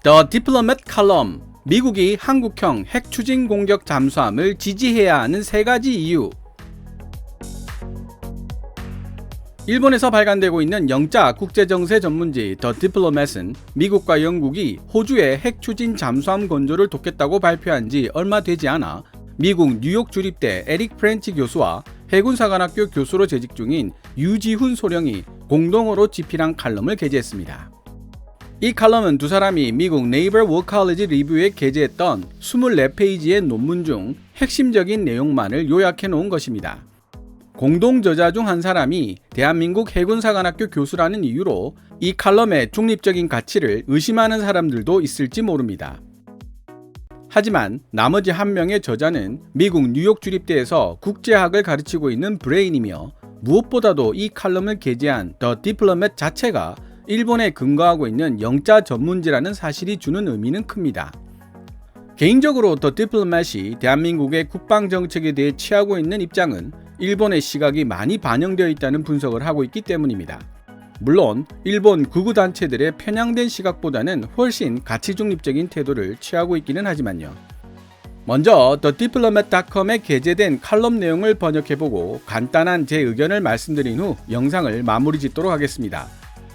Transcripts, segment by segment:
The Diplomat 칼럼, 미국이 한국형 핵 추진 공격 잠수함을 지지해야 하는 3가지 이유. 일본에서 발간되고 있는 영자 국제정세 전문지 The Diplomat은 미국과 영국이 호주의 핵 추진 잠수함 건조를 돕겠다고 발표한 지 얼마 되지 않아 미국 뉴욕 주립대 에릭 프렌치 교수와 해군사관학교 교수로 재직 중인 유지훈 소령이 공동으로 집필한 칼럼을 게재했습니다. 이 칼럼은 두 사람이 미국 네이버 워컬리지 리뷰에 게재했던 24페이지의 논문 중 핵심적인 내용만을 요약해 놓은 것입니다. 공동 저자 중 한 사람이 대한민국 해군사관학교 교수라는 이유로 이 칼럼의 중립적인 가치를 의심하는 사람들도 있을지 모릅니다. 하지만 나머지 한 명의 저자는 미국 뉴욕 주립대에서 국제학을 가르치고 있는 브레인이며 무엇보다도 이 칼럼을 게재한 The Diplomat 자체가 일본에 근거하고 있는 영자 전문지라는 사실이 주는 의미는 큽니다. 개인적으로 The Diplomat이 대한민국의 국방정책에 대해 취하고 있는 입장은 일본의 시각이 많이 반영되어 있다는 분석을 하고 있기 때문입니다. 물론 일본 극우단체들의 편향된 시각보다는 훨씬 가치 중립적인 태도를 취하고 있기는 하지만요. 먼저 thediplomat.com에 게재된 칼럼 내용을 번역해보고 간단한 제 의견을 말씀드린 후 영상을 마무리 짓도록 하겠습니다.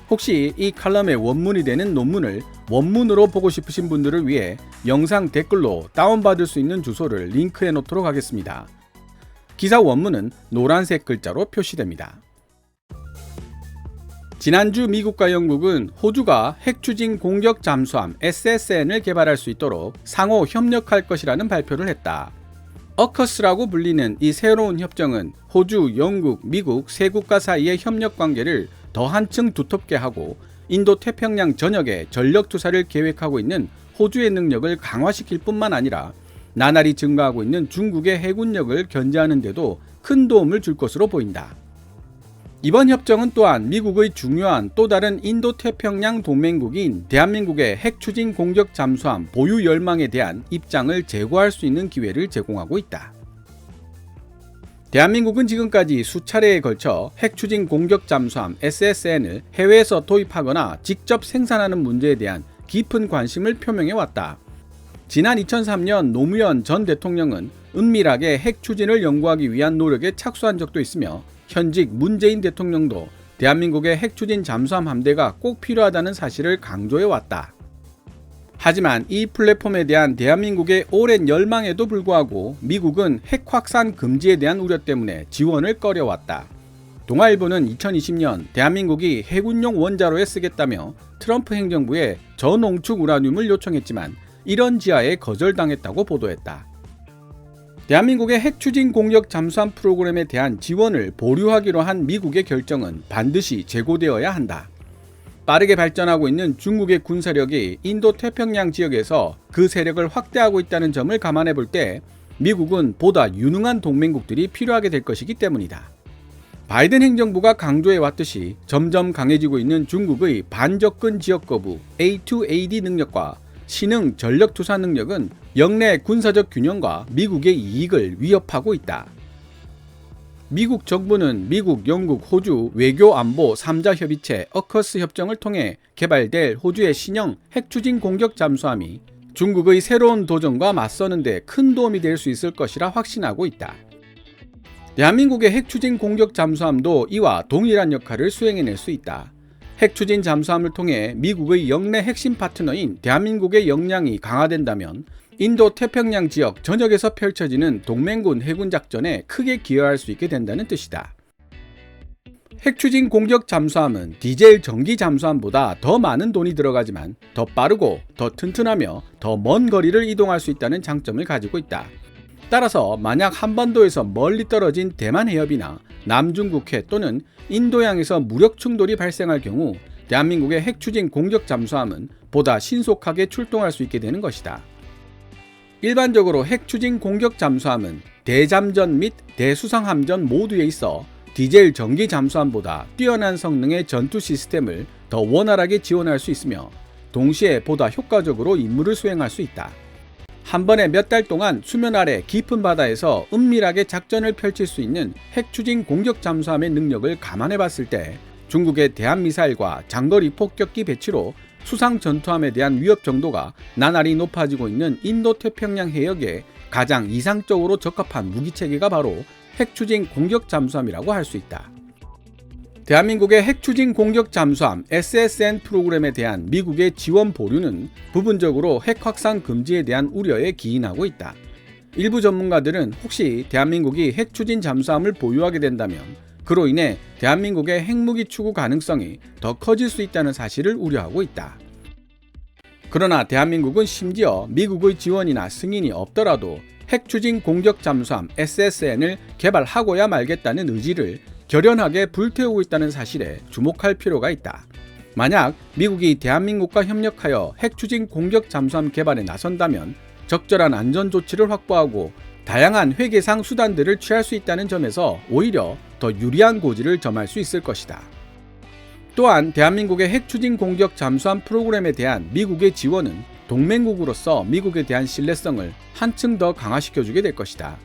혹시 이 칼럼의 원문이 되는 논문을 원문으로 보고 싶으신 분들을 위해 영상 댓글로 다운받을 수 있는 주소를 링크해 놓도록 하겠습니다. 기사 원문은 노란색 글자로 표시됩니다. 지난주 미국과 영국은 호주가 핵추진 공격 잠수함 SSN을 개발할 수 있도록 상호 협력할 것이라는 발표를 했다. 어커스라고 불리는 이 새로운 협정은 호주, 영국, 미국 세 국가 사이의 협력 관계를 더 한층 두텁게 하고 인도 태평양 전역에 전력 투사를 계획하고 있는 호주의 능력을 강화시킬 뿐만 아니라 나날이 증가하고 있는 중국의 해군력을 견제하는 데도 큰 도움을 줄 것으로 보인다. 이번 협정은 또한 미국의 중요한 또 다른 인도 태평양 동맹국인 대한민국의 핵 추진 공격 잠수함 보유 열망에 대한 입장을 제고할 수 있는 기회를 제공하고 있다. 대한민국은 지금까지 수차례에 걸쳐 핵 추진 공격 잠수함 SSN을 해외에서 도입하거나 직접 생산하는 문제에 대한 깊은 관심을 표명해 왔다. 지난 2003년 노무현 전 대통령은 은밀하게 핵 추진을 연구하기 위한 노력에 착수한 적도 있으며 현직 문재인 대통령도 대한민국의 핵 추진 잠수함 함대가 꼭 필요하다는 사실을 강조해 왔다. 하지만 이 플랫폼에 대한 대한민국의 오랜 열망에도 불구하고 미국은 핵 확산 금지에 대한 우려 때문에 지원을 꺼려왔다. 동아일보는 2020년 대한민국이 해군용 원자로에 쓰겠다며 트럼프 행정부에 저농축 우라늄을 요청했지만 이런 지하에 거절당했다고 보도했다. 대한민국의 핵 추진 공격 잠수함 프로그램에 대한 지원을 보류하기로 한 미국의 결정은 반드시 재고되어야 한다. 빠르게 발전하고 있는 중국의 군사력이 인도 태평양 지역에서 그 세력을 확대하고 있다는 점을 감안해 볼 때 미국은 보다 유능한 동맹국들이 필요하게 될 것이기 때문이다. 바이든 행정부가 강조해 왔듯이 점점 강해지고 있는 중국의 반접근 지역 거부 A2AD 능력과 신흥 전력 투사 능력은 영내 군사적 균형과 미국의 이익을 위협하고 있다. 미국 정부는 미국, 영국, 호주 외교 안보 3자 협의체 어커스 협정을 통해 개발될 호주의 신형 핵 추진 공격 잠수함이 중국의 새로운 도전과 맞서는 데 큰 도움이 될 수 있을 것이라 확신하고 있다. 대한민국의 핵 추진 공격 잠수함도 이와 동일한 역할을 수행해낼 수 있다. 핵 추진 잠수함을 통해 미국의 영내 핵심 파트너인 대한민국의 역량이 강화된다면 인도 태평양 지역 전역에서 펼쳐지는 동맹군 해군 작전에 크게 기여할 수 있게 된다는 뜻이다. 핵 추진 공격 잠수함은 디젤 전기 잠수함보다 더 많은 돈이 들어가지만 더 빠르고 더 튼튼하며 더 먼 거리를 이동할 수 있다는 장점을 가지고 있다. 따라서 만약 한반도에서 멀리 떨어진 대만 해협이나 남중국해 또는 인도양에서 무력 충돌이 발생할 경우 대한민국의 핵 추진 공격 잠수함은 보다 신속하게 출동할 수 있게 되는 것이다. 일반적으로 핵 추진 공격 잠수함은 대잠전 및 대수상함전 모두에 있어 디젤 전기 잠수함보다 뛰어난 성능의 전투 시스템을 더 원활하게 지원할 수 있으며 동시에 보다 효과적으로 임무를 수행할 수 있다. 한 번에 몇 달 동안 수면 아래 깊은 바다에서 은밀하게 작전을 펼칠 수 있는 핵 추진 공격 잠수함의 능력을 감안해 봤을 때 중국의 대한미사일과 장거리 폭격기 배치로 수상 전투함에 대한 위협 정도가 나날이 높아지고 있는 인도태평양 해역에 가장 이상적으로 적합한 무기체계가 바로 핵추진 공격 잠수함이라고 할 수 있다. 대한민국의 핵추진 공격 잠수함 SSN 프로그램에 대한 미국의 지원 보류는 부분적으로 핵 확산 금지에 대한 우려에 기인하고 있다. 일부 전문가들은 혹시 대한민국이 핵추진 잠수함을 보유하게 된다면 그로 인해 대한민국의 핵무기 추구 가능성이 더 커질 수 있다는 사실을 우려하고 있다. 그러나 대한민국은 심지어 미국의 지원이나 승인이 없더라도 핵추진 공격 잠수함 SSN을 개발하고야 말겠다는 의지를 결연하게 불태우고 있다는 사실에 주목할 필요가 있다. 만약 미국이 대한민국과 협력하여 핵추진 공격 잠수함 개발에 나선다면 적절한 안전 조치를 확보하고 다양한 회계상 수단들을 취할 수 있다는 점에서 오히려 더 유리한 고지를 점할 수 있을 것이다. 또한 대한민국의 핵추진 공격 잠수함 프로그램에 대한 미국의 지원은 동맹국으로서 미국에 대한 신뢰성을 한층 더 강화시켜주게 될 것이다.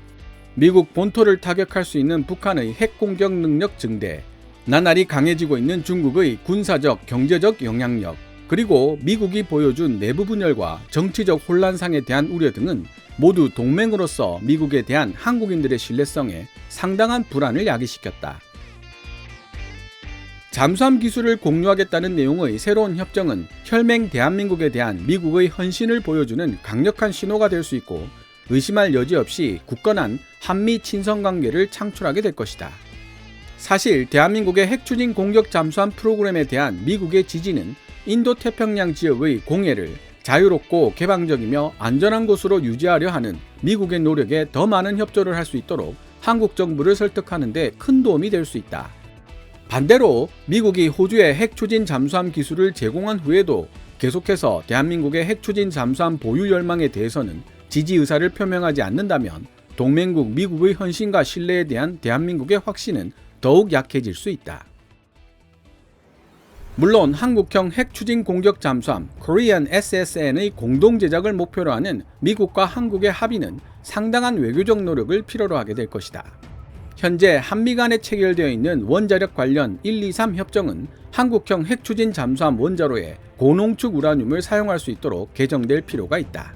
미국 본토를 타격할 수 있는 북한의 핵공격 능력 증대, 나날이 강해지고 있는 중국의 군사적, 경제적 영향력, 그리고 미국이 보여준 내부 분열과 정치적 혼란상에 대한 우려 등은 모두 동맹으로서 미국에 대한 한국인들의 신뢰성에 상당한 불안을 야기시켰다. 잠수함 기술을 공유하겠다는 내용의 새로운 협정은 혈맹 대한민국에 대한 미국의 헌신을 보여주는 강력한 신호가 될 수 있고 의심할 여지 없이 굳건한 한미 친선 관계를 창출하게 될 것이다. 사실 대한민국의 핵추진 공격 잠수함 프로그램에 대한 미국의 지지는 인도태평양 지역의 공해를 자유롭고 개방적이며 안전한 곳으로 유지하려 하는 미국의 노력에 더 많은 협조를 할 수 있도록 한국 정부를 설득하는 데 큰 도움이 될 수 있다. 반대로 미국이 호주에 핵추진 잠수함 기술을 제공한 후에도 계속해서 대한민국의 핵추진 잠수함 보유 열망에 대해서는 지지 의사를 표명하지 않는다면 동맹국 미국의 헌신과 신뢰에 대한 대한민국의 확신은 더욱 약해질 수 있다. 물론 한국형 핵추진 공격 잠수함 Korean SSN의 공동 제작을 목표로 하는 미국과 한국의 합의는 상당한 외교적 노력을 필요로 하게 될 것이다. 현재 한미 간에 체결되어 있는 원자력 관련 123 협정은 한국형 핵추진 잠수함 원자로에 고농축 우라늄을 사용할 수 있도록 개정될 필요가 있다.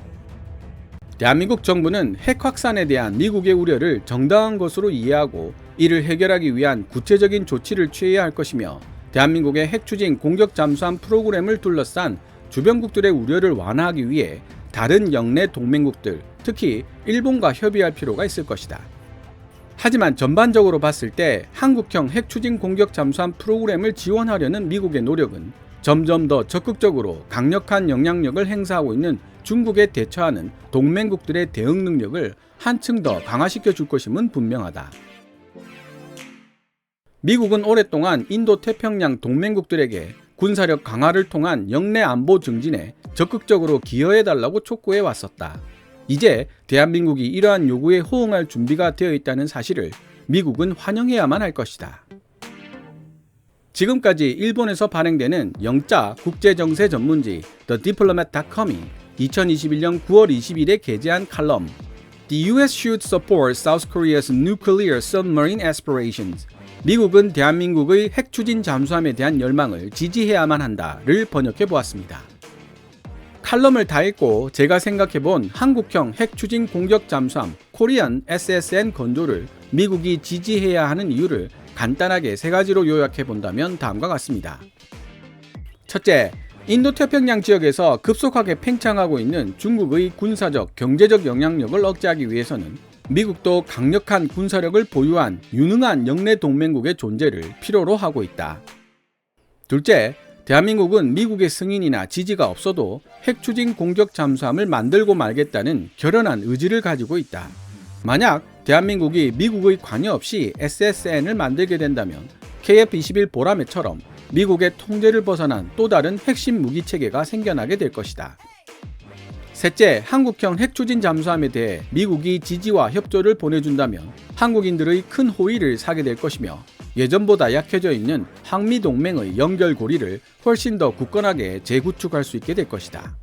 대한민국 정부는 핵 확산에 대한 미국의 우려를 정당한 것으로 이해하고 이를 해결하기 위한 구체적인 조치를 취해야 할 것이며 대한민국의 핵추진 공격 잠수함 프로그램을 둘러싼 주변국들의 우려를 완화하기 위해 다른 영내 동맹국들, 특히 일본과 협의할 필요가 있을 것이다. 하지만 전반적으로 봤을 때 한국형 핵추진 공격 잠수함 프로그램을 지원하려는 미국의 노력은 점점 더 적극적으로 강력한 영향력을 행사하고 있는 중국에 대처하는 동맹국들의 대응 능력을 한층 더 강화시켜 줄 것임은 분명하다. 미국은 오랫동안 인도태평양 동맹국들에게 군사력 강화를 통한 영내 안보 증진에 적극적으로 기여해달라고 촉구해 왔었다. 이제 대한민국이 이러한 요구에 호응할 준비가 되어 있다는 사실을 미국은 환영해야만 할 것이다. 지금까지 일본에서 발행되는 영자 국제정세 전문지 The Diplomat.com이 2021년 9월 20일에 게재한 칼럼 The US should support South Korea's nuclear submarine aspirations. 미국은 대한민국의 핵추진 잠수함에 대한 열망을 지지해야만 한다를 번역해 보았습니다. 칼럼을 다 읽고 제가 생각해본 한국형 핵추진 공격 잠수함 코리안 SSN 건조를 미국이 지지해야 하는 이유를 간단하게 세 가지로 요약해 본다면 다음과 같습니다. 첫째, 인도태평양 지역에서 급속하게 팽창하고 있는 중국의 군사적, 경제적 영향력을 억제하기 위해서는 미국도 강력한 군사력을 보유한 유능한 영내 동맹국의 존재를 필요로 하고 있다. 둘째, 대한민국은 미국의 승인이나 지지가 없어도 핵추진 공격 잠수함을 만들고 말겠다는 결연한 의지를 가지고 있다. 만약 대한민국이 미국의 관여 없이 SSN을 만들게 된다면 KF-21 보라매처럼 미국의 통제를 벗어난 또 다른 핵심 무기 체계가 생겨나게 될 것이다. 셋째, 한국형 핵추진 잠수함에 대해 미국이 지지와 협조를 보내준다면 한국인들의 큰 호의를 사게 될 것이며 예전보다 약해져 있는 한미동맹의 연결고리를 훨씬 더 굳건하게 재구축할 수 있게 될 것이다.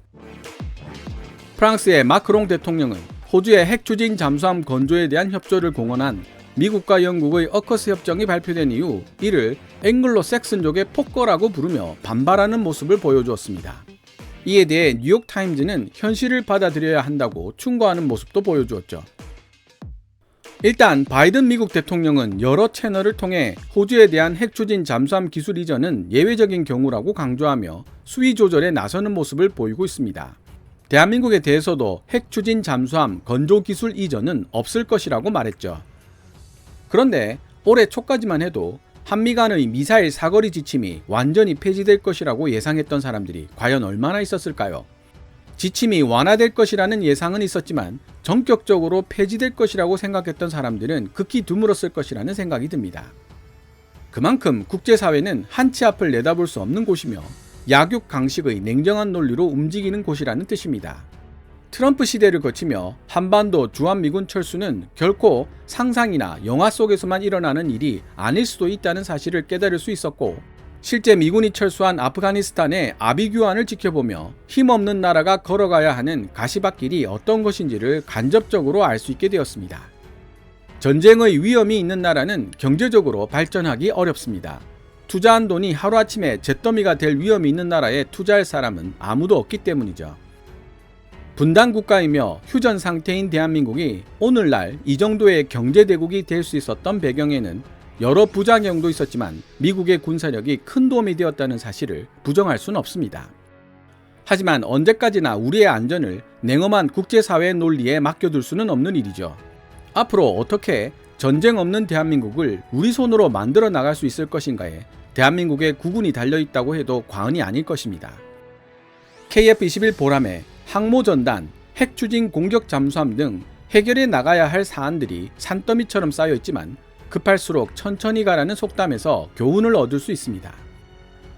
프랑스의 마크롱 대통령은 호주의 핵추진 잠수함 건조에 대한 협조를 공언한 미국과 영국의 어커스 협정이 발표된 이후 이를 앵글로 섹슨족의 폭거라고 부르며 반발하는 모습을 보여주었습니다. 이에 대해 뉴욕타임즈는 현실을 받아들여야 한다고 충고하는 모습도 보여주었죠. 일단 바이든 미국 대통령은 여러 채널을 통해 호주에 대한 핵 추진 잠수함 기술 이전은 예외적인 경우라고 강조하며 수위 조절에 나서는 모습을 보이고 있습니다. 대한민국에 대해서도 핵 추진 잠수함 건조 기술 이전은 없을 것이라고 말했죠. 그런데 올해 초까지만 해도 한미 간의 미사일 사거리 지침이 완전히 폐지될 것이라고 예상했던 사람들이 과연 얼마나 있었을까요? 지침이 완화될 것이라는 예상은 있었지만 전격적으로 폐지될 것이라고 생각했던 사람들은 극히 드물었을 것이라는 생각이 듭니다. 그만큼 국제사회는 한치 앞을 내다볼 수 없는 곳이며 약육 강식의 냉정한 논리로 움직이는 곳이라는 뜻입니다. 트럼프 시대를 거치며 한반도 주한미군 철수는 결코 상상이나 영화 속에서만 일어나는 일이 아닐 수도 있다는 사실을 깨달을 수 있었고, 실제 미군이 철수한 아프가니스탄의 아비규환을 지켜보며 힘없는 나라가 걸어가야 하는 가시밭길이 어떤 것인지를 간접적으로 알 수 있게 되었습니다. 전쟁의 위험이 있는 나라는 경제적으로 발전하기 어렵습니다. 투자한 돈이 하루아침에 잿더미가 될 위험이 있는 나라에 투자할 사람은 아무도 없기 때문이죠. 분단 국가이며 휴전 상태인 대한민국이 오늘날 이 정도의 경제대국이 될 수 있었던 배경에는 여러 부작용도 있었지만 미국의 군사력이 큰 도움이 되었다는 사실을 부정할 수는 없습니다. 하지만 언제까지나 우리의 안전을 냉엄한 국제사회의 논리에 맡겨둘 수는 없는 일이죠. 앞으로 어떻게 전쟁 없는 대한민국을 우리 손으로 만들어 나갈 수 있을 것인가에 대한민국의 국운이 달려있다고 해도 과언이 아닐 것입니다. KF-21 보람에 항모전단, 핵추진 공격 잠수함 등 해결해 나가야 할 사안들이 산더미처럼 쌓여있지만 급할수록 천천히 가라는 속담에서 교훈을 얻을 수 있습니다.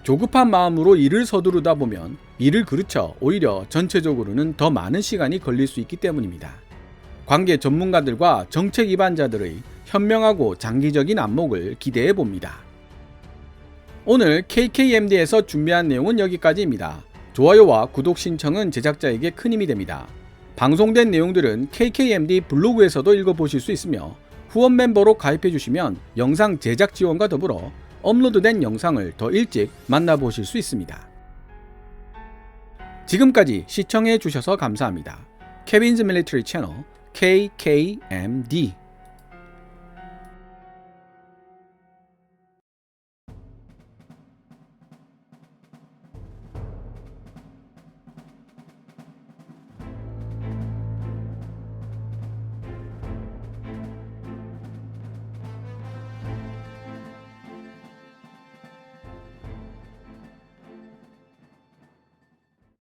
조급한 마음으로 일을 서두르다 보면 일을 그르쳐 오히려 전체적으로는 더 많은 시간이 걸릴 수 있기 때문입니다. 관계 전문가들과 정책 입안자들의 현명하고 장기적인 안목을 기대해 봅니다. 오늘 KKMD에서 준비한 내용은 여기까지입니다. 좋아요와 구독 신청은 제작자에게 큰 힘이 됩니다. 방송된 내용들은 KKMD 블로그에서도 읽어보실 수 있으며 후원 멤버로 가입해 주시면 영상 제작 지원과 더불어 업로드된 영상을 더 일찍 만나보실 수 있습니다. 지금까지 시청해 주셔서 감사합니다. 케빈즈 밀리터리 채널 KKMD